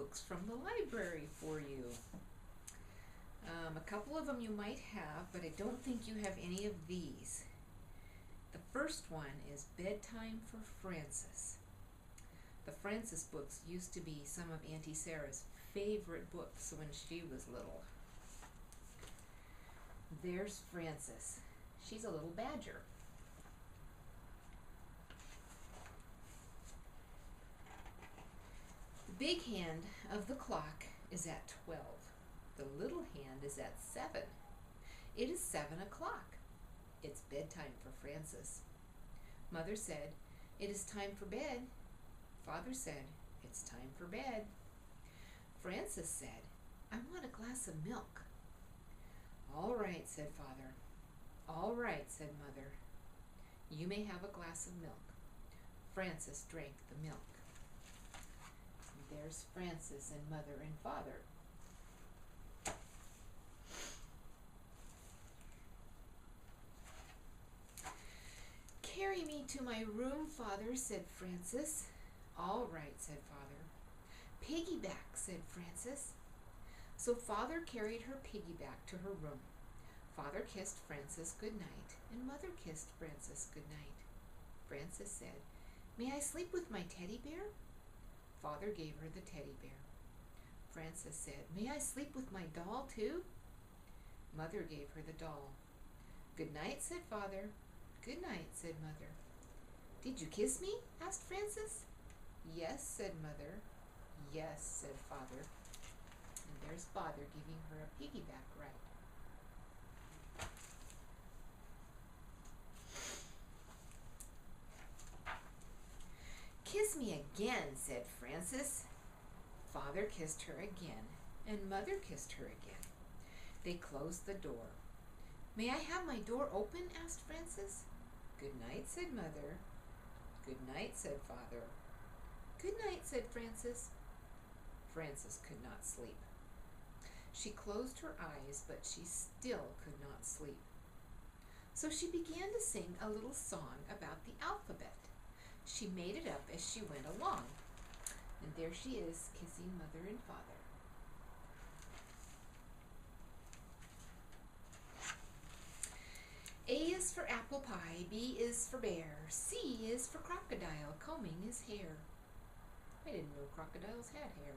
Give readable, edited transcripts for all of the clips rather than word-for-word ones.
books from the library for you. A couple of them you might have, but I don't think you have any of these. The first one is Bedtime for Frances. The Frances books used to be some of Auntie Sarah's favorite books when she was little. There's Frances. She's a little badger. The big hand of the clock is at 12. The little hand is at 7. It is 7 o'clock. It's bedtime for Frances. Mother said, "It is time for bed." Father said, "It's time for bed." Frances said, "I want a glass of milk." "All right," said Father. "All right," said Mother. "You may have a glass of milk." Frances drank the milk. And there's Frances and Mother and Father. "Carry me to my room, Father," said Frances. "All right," said Father. "Piggyback," said Frances. So Father carried her piggyback to her room. Father kissed Frances good night, and Mother kissed Frances good night. Frances said, "May I sleep with my teddy bear?" Father gave her the teddy bear. Frances said, "May I sleep with my doll too?" Mother gave her the doll. "Good night," said Father. "Good night," said Mother. "Did you kiss me?" asked Frances. "Yes," said Mother. "Yes," said Father. And there's Father giving her a piggyback ride. "Kiss me again," said Frances. Father kissed her again, and Mother kissed her again. They closed the door. "May I have my door open?" asked Frances. "Good night," said Mother. "Good night," said Father. "Good night," said Frances. Frances could not sleep. She closed her eyes, but she still could not sleep. So she began to sing a little song about the alphabet. She made it up as she went along. And there she is, kissing Mother and Father. A is for apple pie, B is for bear, C is for crocodile combing his hair. I didn't know crocodiles had hair.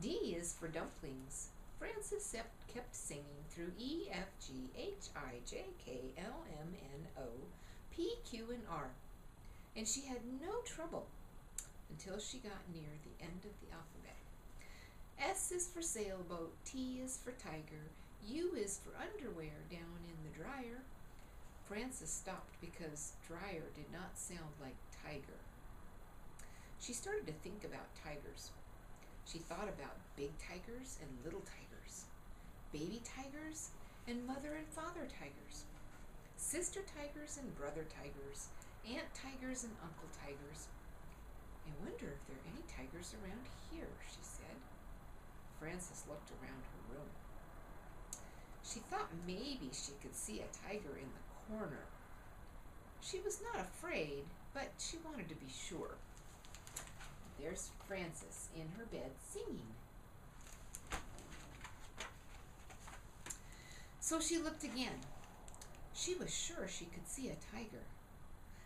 D is for dumplings. Frances kept singing through E, F, G, H, I, J, K, L, M, N, O, P, Q, and R. And she had no trouble until she got near the end of the alphabet. S is for sailboat, T is for tiger, U is for underwear down in the dryer. Frances stopped because dryer did not sound like tiger. She started to think about tigers. She thought about big tigers and little tigers, baby tigers and mother and father tigers, sister tigers and brother tigers, aunt tigers and uncle tigers. "I wonder if there are any tigers around here," she said. Frances looked around her room. She thought maybe she could see a tiger in the corner. She was not afraid, but she wanted to be sure. There's Frances in her bed singing. So she looked again. She was sure she could see a tiger.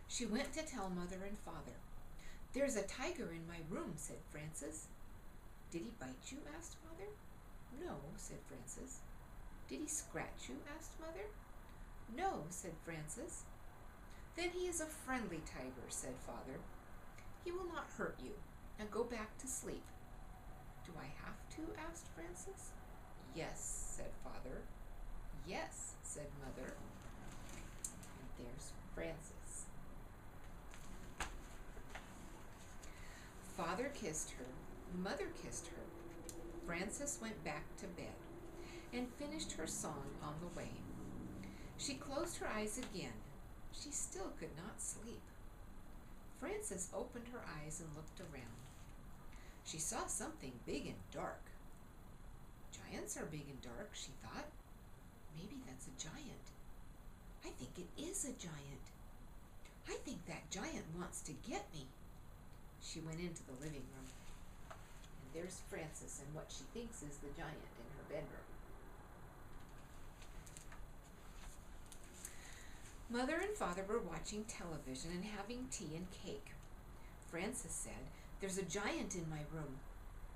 She went to tell Mother and Father. "There's a tiger in my room," said Frances. "Did he bite you?" asked Father. "No," said Frances. "Did he scratch you?" asked Mother. "No," said Frances. "Then he is a friendly tiger," said Father. "He will not hurt you. Now go back to sleep." "Do I have to?" asked Frances. "Yes," said Father. "Yes," said Mother. And there's Frances. Father kissed her. Mother kissed her. Frances went back to bed and finished her song on the way. She closed her eyes again. She still could not sleep. Frances opened her eyes and looked around. She saw something big and dark. Giants are big and dark, she thought. Maybe that's a giant. I think it is a giant. I think that giant wants to get me. She went into the living room. And there's Frances and what she thinks is the giant in her bedroom. Mother and Father were watching television and having tea and cake. Frances said, "There's a giant in my room.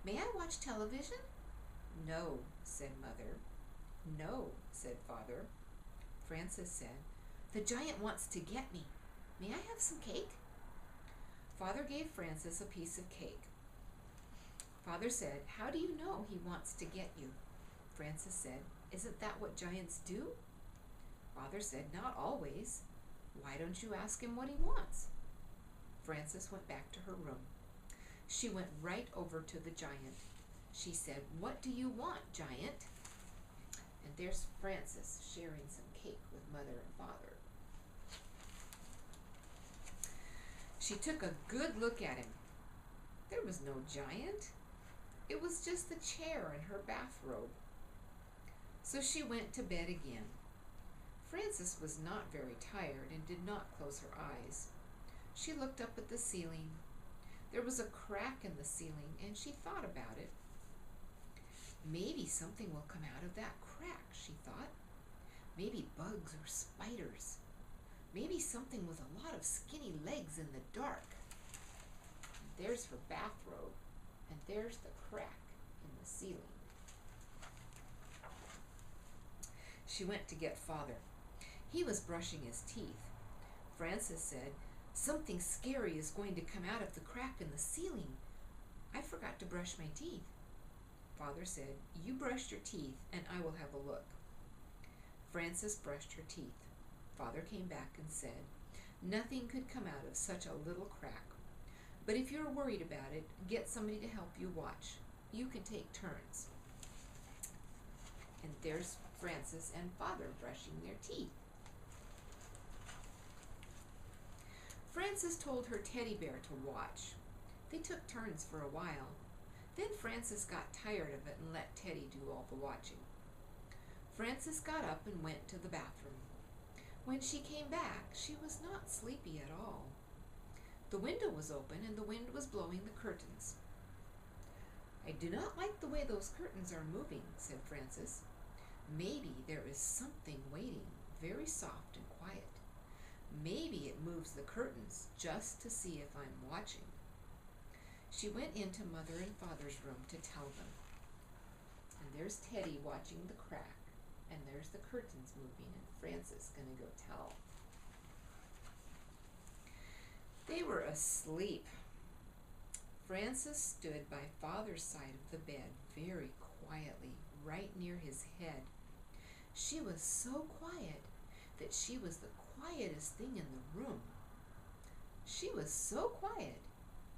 May I watch television?" "No," said Mother. "No," said Father. Frances said, "The giant wants to get me. May I have some cake?" Father gave Frances a piece of cake. Father said, "How do you know he wants to get you?" Frances said, "Isn't that what giants do?" Father said, "Not always. Why don't you ask him what he wants?" Frances went back to her room. She went right over to the giant. She said, "What do you want, giant?" And there's Frances sharing some cake with Mother and Father. She took a good look at him. There was no giant. It was just the chair and her bathrobe. So she went to bed again. Frances was not very tired and did not close her eyes. She looked up at the ceiling. There was a crack in the ceiling, and she thought about it. Maybe something will come out of that crack, she thought. Maybe bugs or spiders. Maybe something with a lot of skinny legs in the dark. And there's her bathrobe, and there's the crack in the ceiling. She went to get Father. He was brushing his teeth. Frances said, "Something scary is going to come out of the crack in the ceiling. I forgot to brush my teeth." Father said, "You brush your teeth and I will have a look." Frances brushed her teeth. Father came back and said, "Nothing could come out of such a little crack. But if you're worried about it, get somebody to help you watch. You can take turns." And there's Frances and Father brushing their teeth. Frances told her teddy bear to watch. They took turns for a while. Then Frances got tired of it and let Teddy do all the watching. Frances got up and went to the bathroom. When she came back, she was not sleepy at all. The window was open and the wind was blowing the curtains. "I do not like the way those curtains are moving," said Frances. "Maybe there is something waiting, very soft and quiet. Maybe it moves the curtains just to see if I'm watching." She went into Mother and Father's room to tell them. And there's Teddy watching the crack, and there's the curtains moving, and Frances gonna go tell. They were asleep. Frances stood by Father's side of the bed very quietly, right near his head. She was so quiet that she was the quietest thing in the room. She was so quiet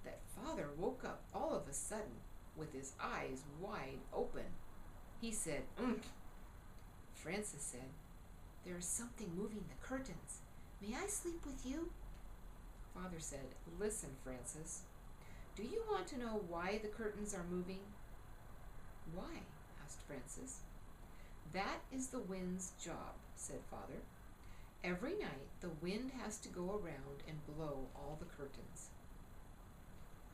that Father woke up all of a sudden with his eyes wide open. He said, "Umph." Frances said, "There is something moving the curtains. May I sleep with you?" Father said, "Listen, Frances. Do you want to know why the curtains are moving?" "Why?" asked Frances. "That is the wind's job," said Father. "Every night the wind has to go around and blow all the curtains."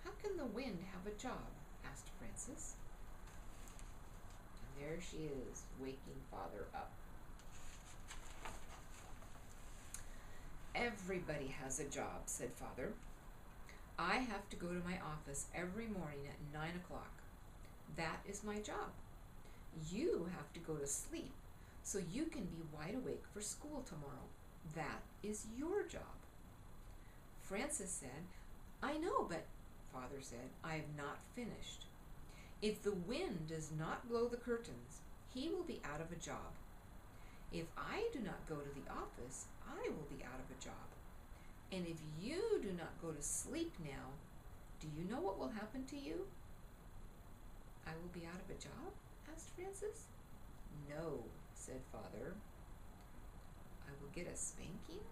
"How can the wind have a job?" asked Frances. And there she is, waking Father up. "Everybody has a job," said Father. "I have to go to my office every morning at 9 o'clock. That is my job. You have to go to sleep so you can be wide awake for school tomorrow. That is your job." Frances said, "I know, but," Father said, "I have not finished. If the wind does not blow the curtains, he will be out of a job. If I do not go to the office, I will be out of a job. And if you do not go to sleep now, do you know what will happen to you?" "I will be out of a job?" asked Frances. "No," said Father. "I will get a spanking?"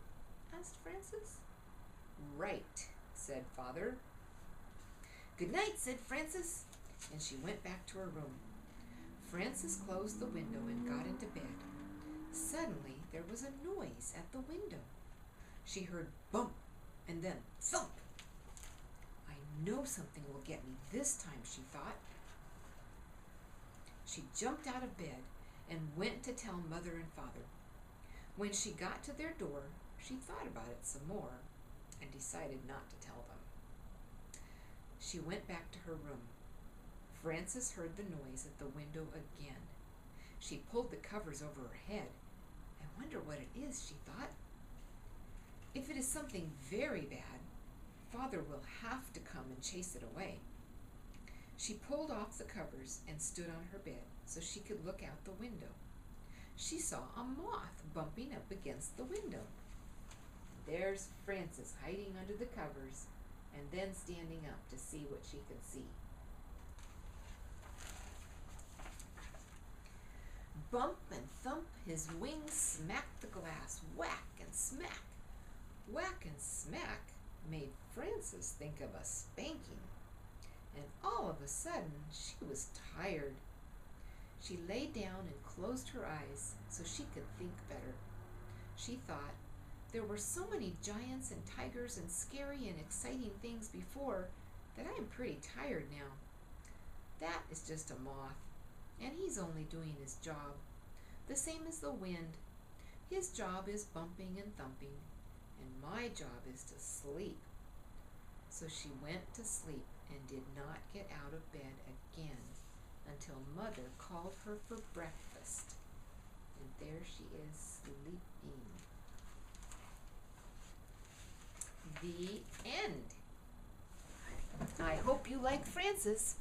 asked Frances. "Right," said Father. "Good night," said Frances, and she went back to her room. Frances closed the window and got into bed. Suddenly there was a noise at the window. She heard bump and then thump. "I know something will get me this time," she thought. She jumped out of bed and went to tell Mother and Father. When she got to their door, she thought about it some more and decided not to tell them. She went back to her room. Frances heard the noise at the window again. She pulled the covers over her head. I wonder what it is, she thought. If it is something very bad, Father will have to come and chase it away. She pulled off the covers and stood on her bed so she could look out the window. She saw a moth bumping up against the window. There's Frances hiding under the covers and then standing up to see what she could see. Bump and thump, his wings smacked the glass. Whack and smack. Whack and smack made Frances think of a spanking. And all of a sudden, she was tired. She lay down and closed her eyes so she could think better. She thought, there were so many giants and tigers and scary and exciting things before that I am pretty tired now. That is just a moth, and he's only doing his job, the same as the wind. His job is bumping and thumping, and my job is to sleep. So she went to sleep and did not get out of bed again until Mother called her for breakfast. And there she is sleeping. The end. I hope you like Frances.